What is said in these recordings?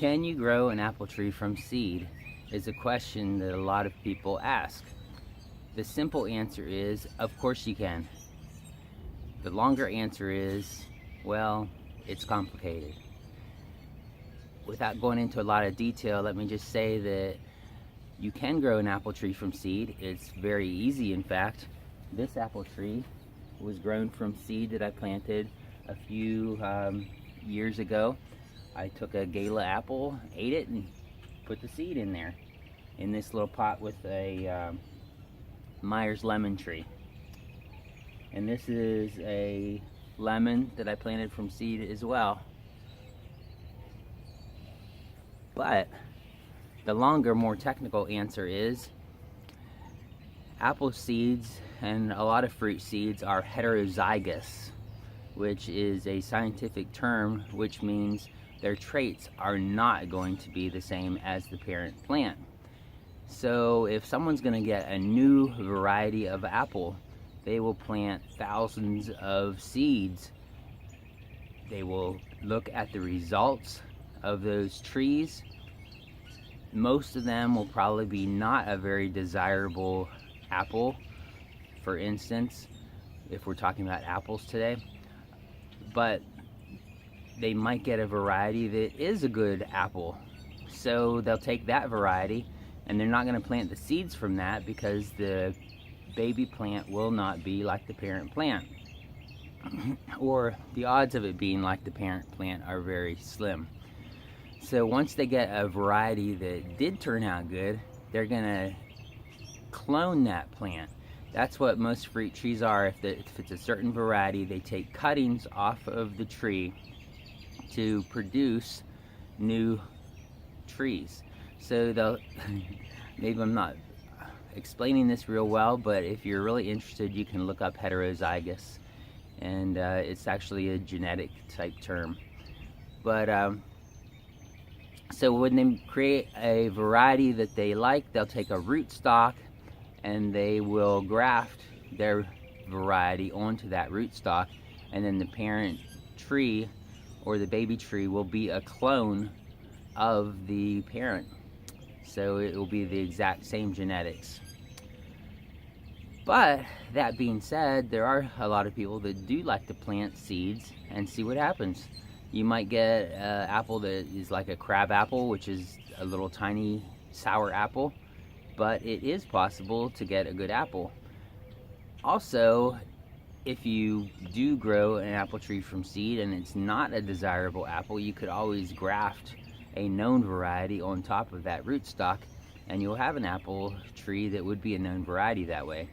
Can you grow an apple tree from seed? Is a question that a lot of people ask. The simple answer is, of course you can. The longer answer is, well, it's complicated. Without going into a lot of detail, let me just say that you can grow an apple tree from seed. It's very easy, in fact. This apple tree was grown from seed that I planted a few years ago. I took a Gala apple, ate it, and put the seed in there in this little pot with a Myers lemon tree. And this is a lemon that I planted from seed as well. But the longer, more technical answer is apple seeds and a lot of fruit seeds are heterozygous, which is a scientific term which means their traits are not going to be the same as the parent plant. So if someone's going to get a new variety of apple, they will plant thousands of seeds. They will look at the results of those trees. Most of them will probably be not a very desirable apple, for instance, if we're talking about apples today. But they might get a variety that is a good apple. So they'll take that variety, and they're not going to plant the seeds from that because the baby plant will not be like the parent plant. Or the odds of it being like the parent plant are very slim. So once they get a variety that did turn out good, they're going to clone that plant. That's what most fruit trees are. If it's a certain variety, they take cuttings off of the tree to produce new trees. So they'll, maybe I'm not explaining this real well, but if you're really interested, you can look up heterozygous, and it's actually a genetic type term. But so when they create a variety that they like, they'll take a rootstock and they will graft their variety onto that rootstock, and then the parent tree or the baby tree will be a clone of the parent. So it will be the exact same genetics. But that being said, there are a lot of people that do like to plant seeds and see what happens. You might get an apple that is like a crab apple, which is a little tiny sour apple, but it is possible to get a good apple. Also, if you do grow an apple tree from seed and it's not a desirable apple, you could always graft a known variety on top of that rootstock, and you'll have an apple tree that would be a known variety that way.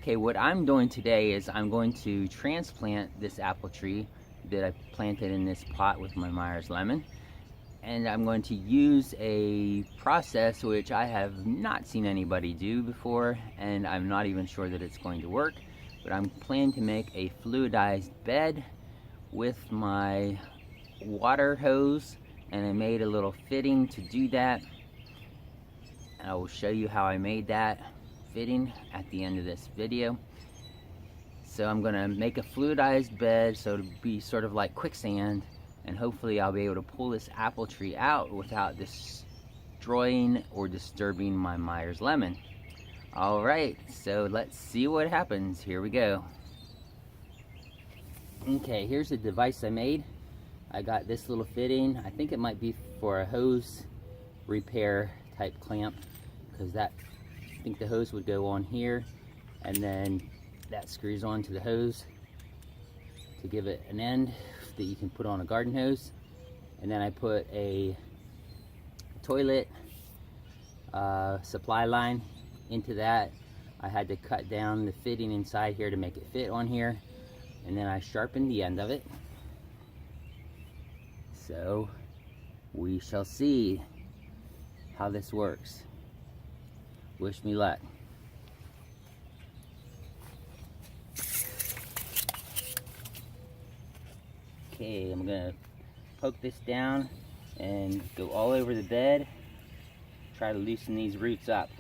Okay, what I'm doing today is I'm going to transplant this apple tree that I planted in this pot with my Myers lemon, and I'm going to use a process which I have not seen anybody do before, and I'm not even sure that it's going to work. But I'm planning to make a fluidized bed with my water hose, and I made a little fitting to do that. And I will show you how I made that fitting at the end of this video. So I'm gonna make a fluidized bed so it'll be sort of like quicksand, and hopefully I'll be able to pull this apple tree out without destroying or disturbing my Myers lemon. Alright, so let's see what happens. Here we go. Okay, here's the device I made. I got this little fitting. I think it might be for a hose repair type clamp, because I think the hose would go on here, and then that screws onto the hose to give it an end that you can put on a garden hose. And then I put a toilet supply line into that. I had to cut down the fitting inside here to make it fit on here, and then I sharpened the end of it. So we shall see how this works. Wish me luck. Okay, I'm gonna poke this down and go all over the bed, try to loosen these roots up.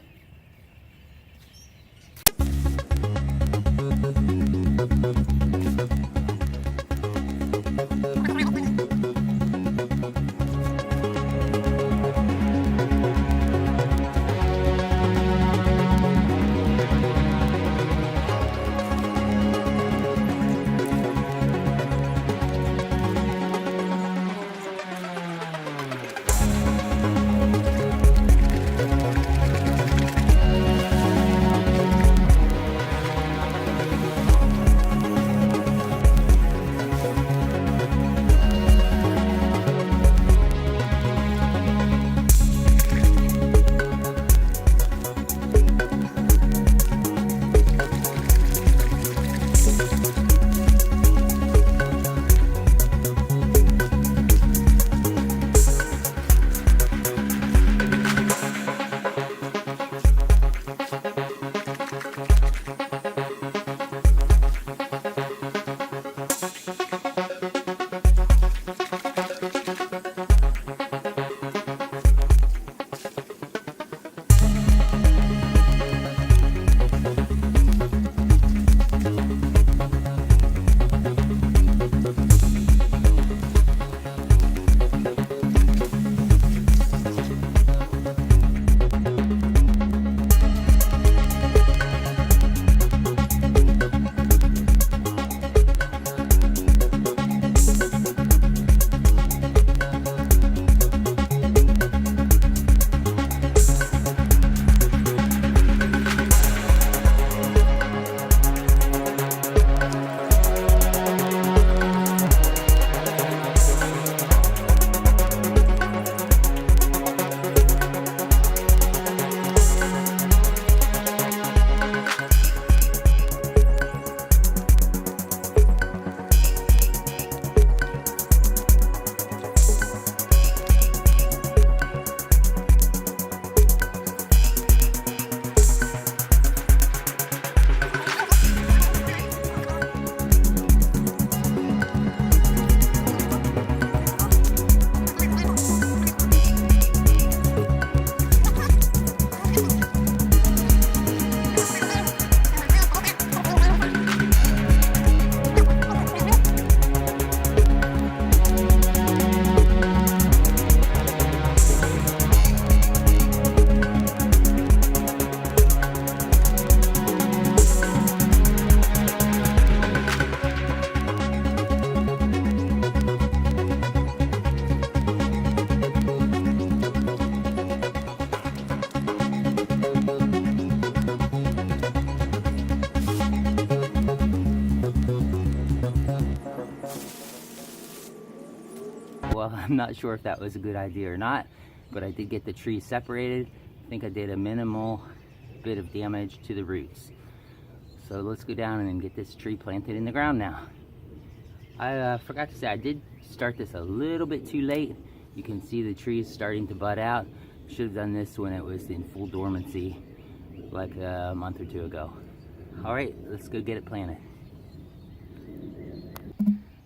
I'm not sure if that was a good idea or not, but I did get the trees separated. I think I did a minimal bit of damage to the roots. So let's go down and get this tree planted in the ground now. I forgot to say, I did start this a little bit too late. You can see the trees starting to bud out. Should have done this when it was in full dormancy, like a month or two ago. All right, let's go get it planted.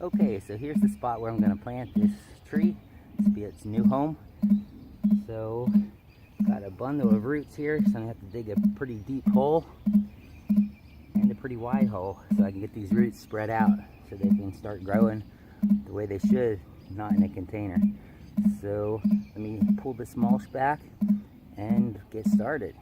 Okay, so here's the spot where I'm gonna plant this tree. This will be its new home. So, got a bundle of roots here, so I'm gonna have to dig a pretty deep hole and a pretty wide hole so I can get these roots spread out so they can start growing the way they should, not in a container. So let me pull this mulch back and get started.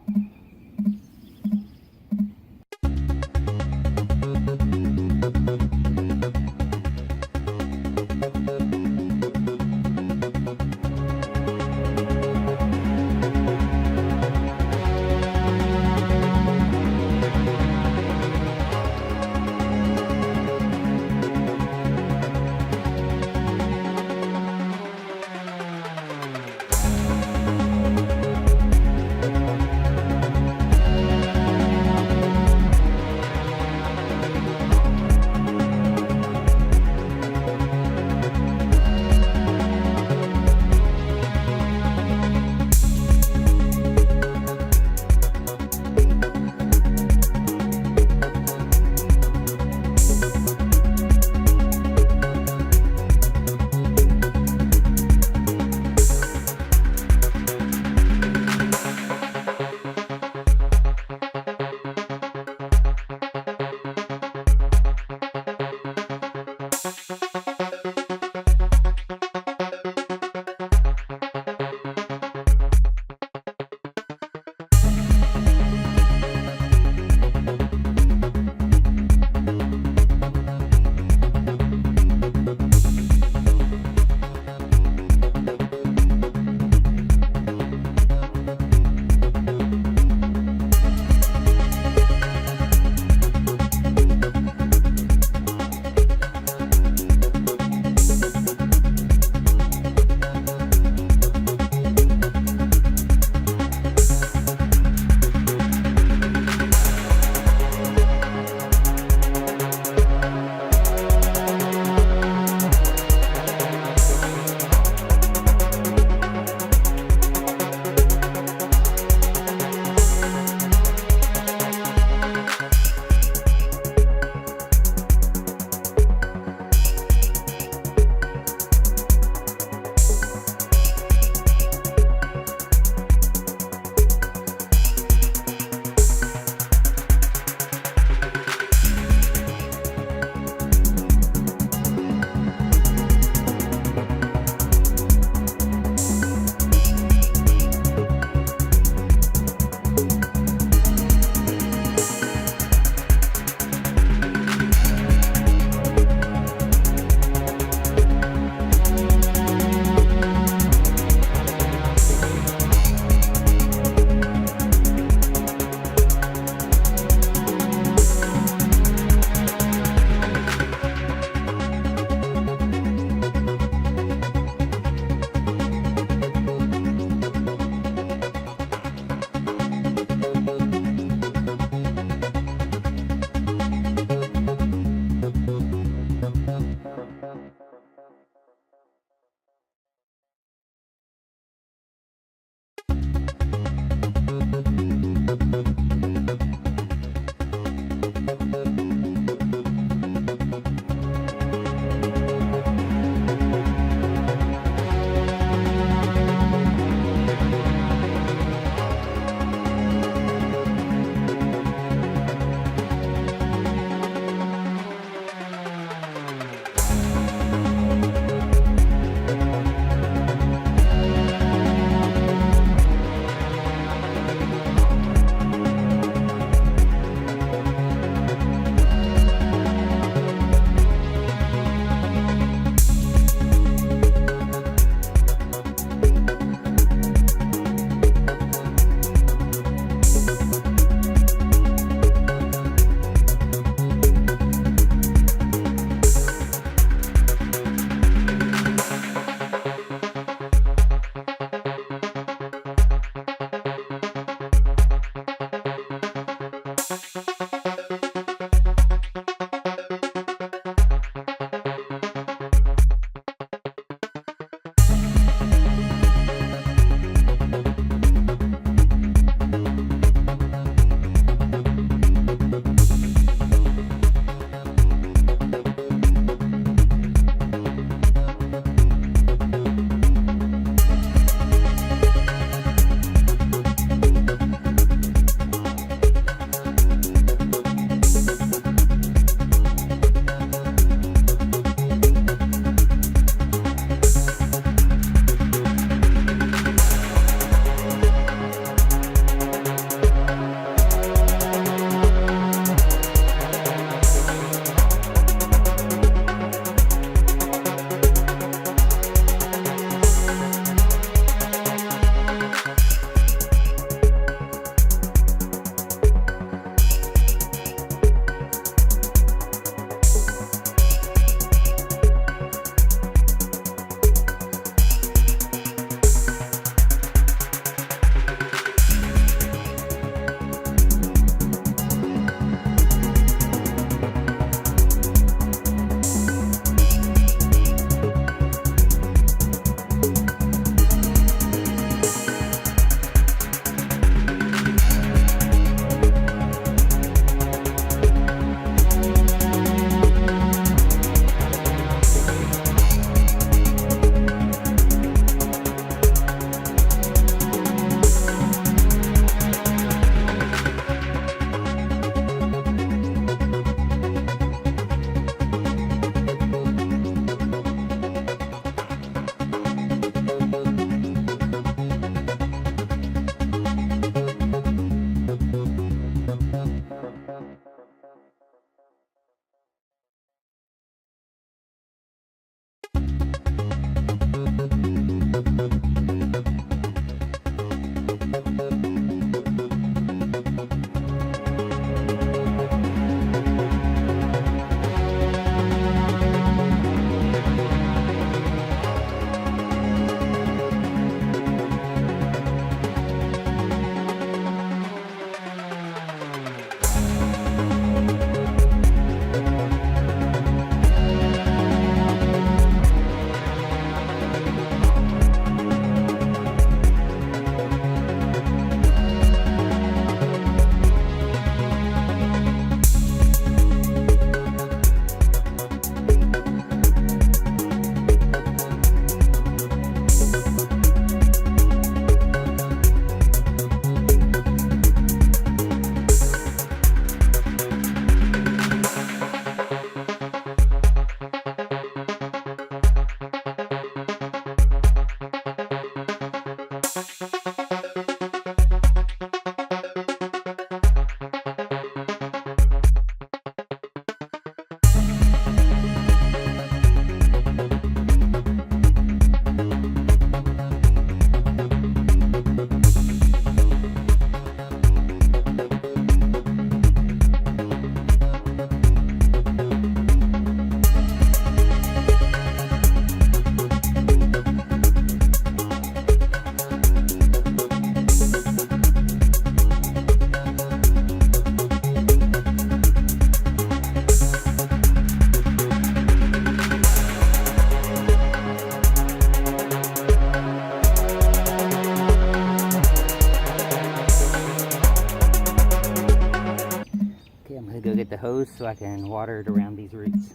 the hose so I can water it around these roots.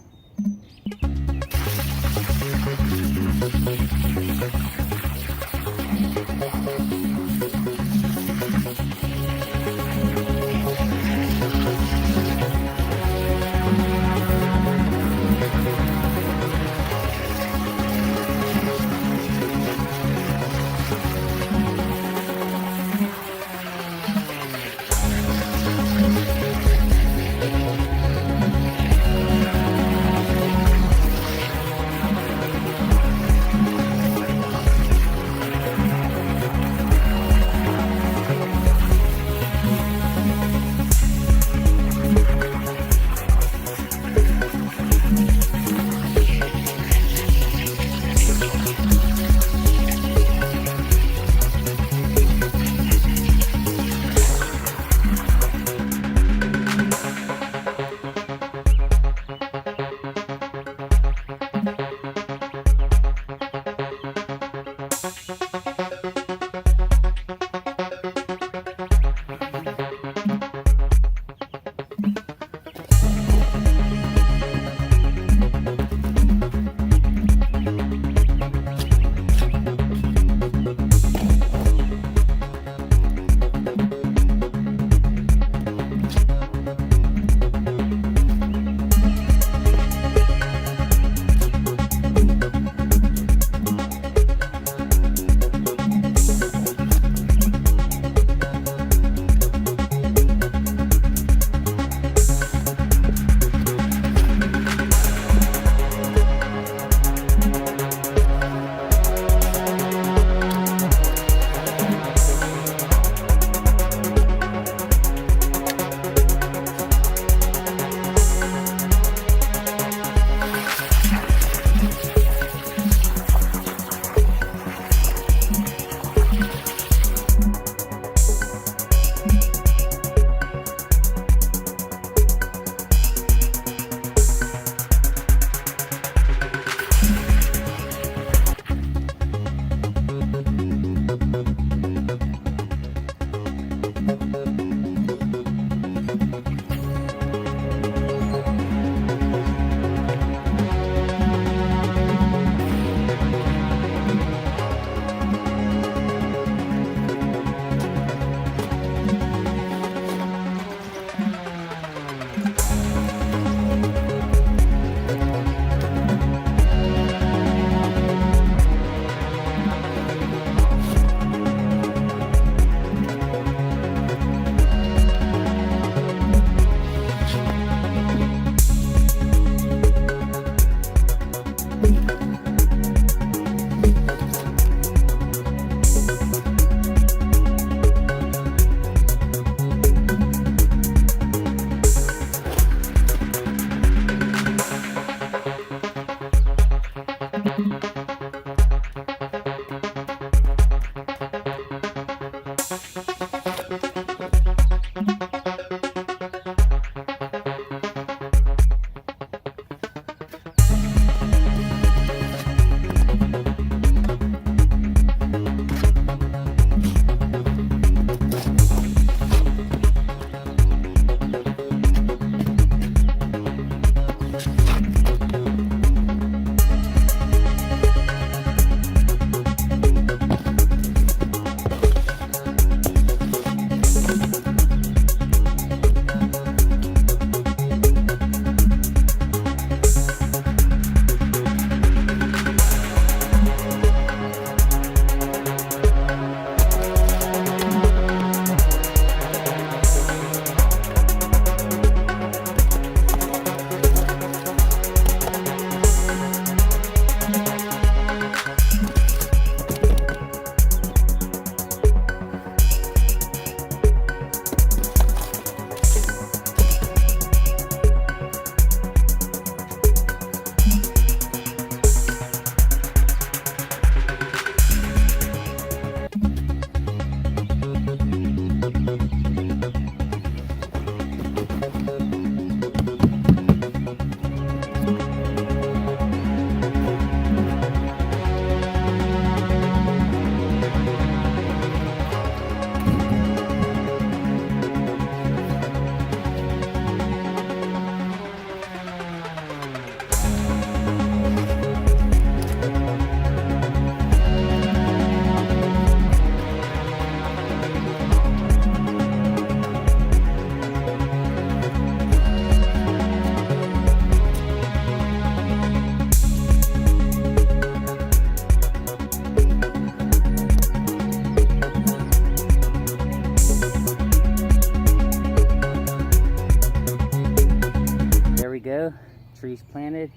trees planted.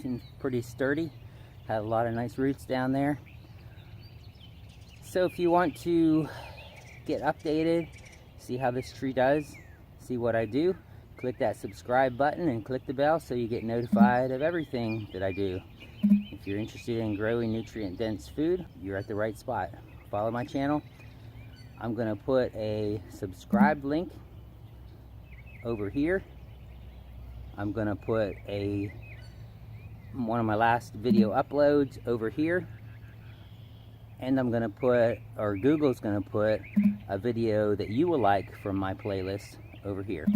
Seems pretty sturdy. Had a lot of nice roots down there. So if you want to get updated, see how this tree does, see what I do, click that subscribe button and click the bell so you get notified of everything that I do. If you're interested in growing nutrient-dense food, you're at the right spot. Follow my channel. I'm going to put a subscribe link over here. I'm going to put one of my last video uploads over here. And I'm going to put, or Google's going to put, a video that you will like from my playlist over here.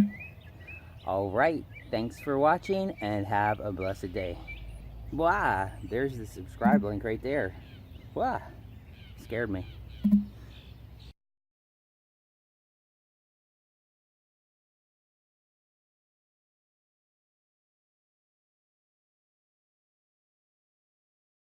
Alright, thanks for watching and have a blessed day. Wow, there's the subscribe link right there. Wow, scared me.